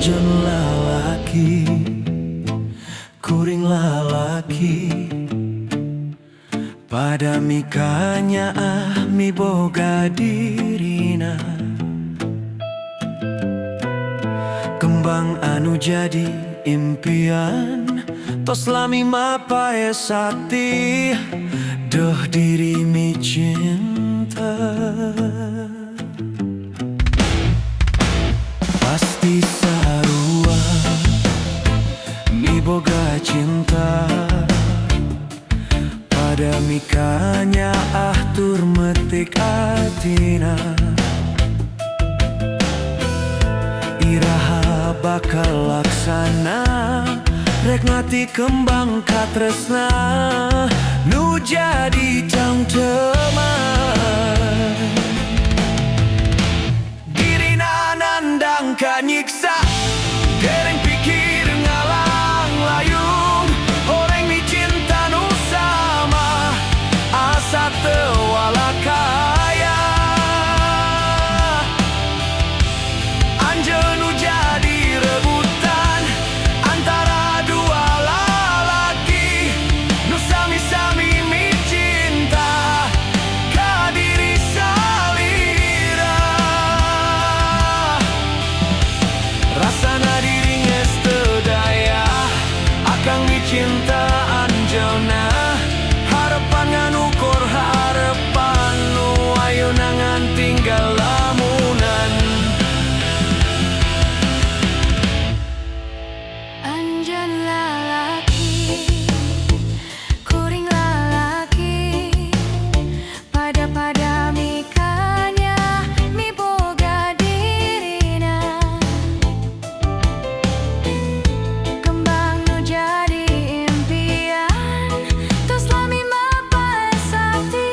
Anjen lalaki, kuring lalaki, pada mikanya mi boga dirina. Kembang anu jadi impian, tos lami mapae sakti, doh diri mi cinta. Pasti sarua mi boga cinta, pada mikanya tur metik atina. Iraha bakal laksana, rek ngati kembang katresna, nu jadi jang teman. Dirina nandang kanyiksa, gereng pikir ngalang layung, orang mi cinta nu sama, asa tewalakaya. Anjeun nu jadi rebutan antara dua lalaki, nu sami-sami mi cinta ka diri salira. Rasana diri geus teu daya, akang mi cinta anjeunna. Harepan nganukur harepan, nu ayeuna ngan tinggal lamunan. Anjeun lalaki, kuring lalaki, pada mikanya mi boga dirina. Kembang nu jadi impian, tos lami mapae sakti,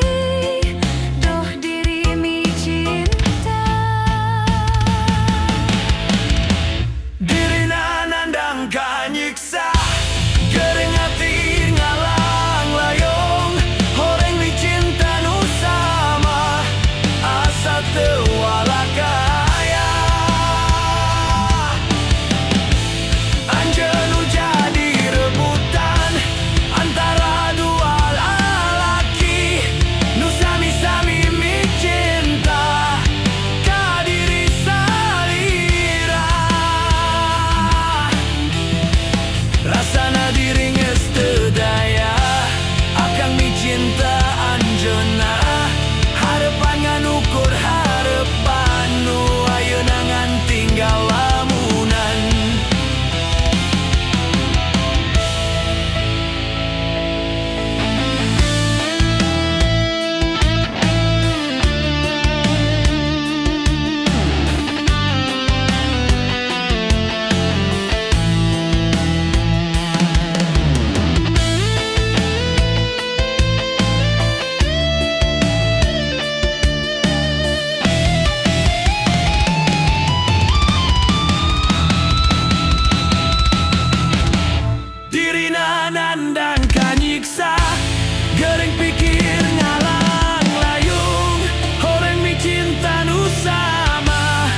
doh diri mi cinta. Dirina nandang kanyiksa, gereng hati ngalang layung, horeng mi cinta nu sama, asa tewalakaya. Anjeun nu jadi rebutan antara dua lalaki, nu sami-sami mi cinta ka diri salira. Rasana diri geus teu daya, akang mi cinta anjeunna. Harepan nganukur harepan, nu ayeuna ngan tinggal lamunan. Dirina nandang kanyiksa, gereng pikir ngalang layung, horeng mi cinta nu sama,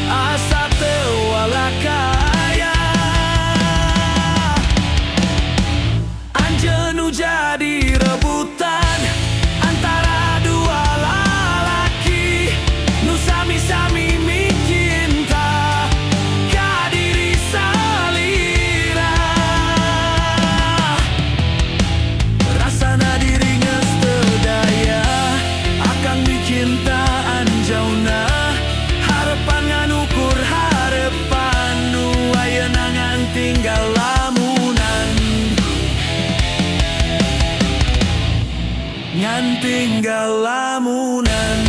asa tewalakaya. Anjeun nu jadi rebutan antara dua lalaki, nu sami-sami mi cinta ka diri salira. Rasana diri geus teu daya, akang mi cinta anjeunna. Harepan nganukur harepan, nu ayeuna ngan tinggal lamunan. Ngan tinggal lamunan.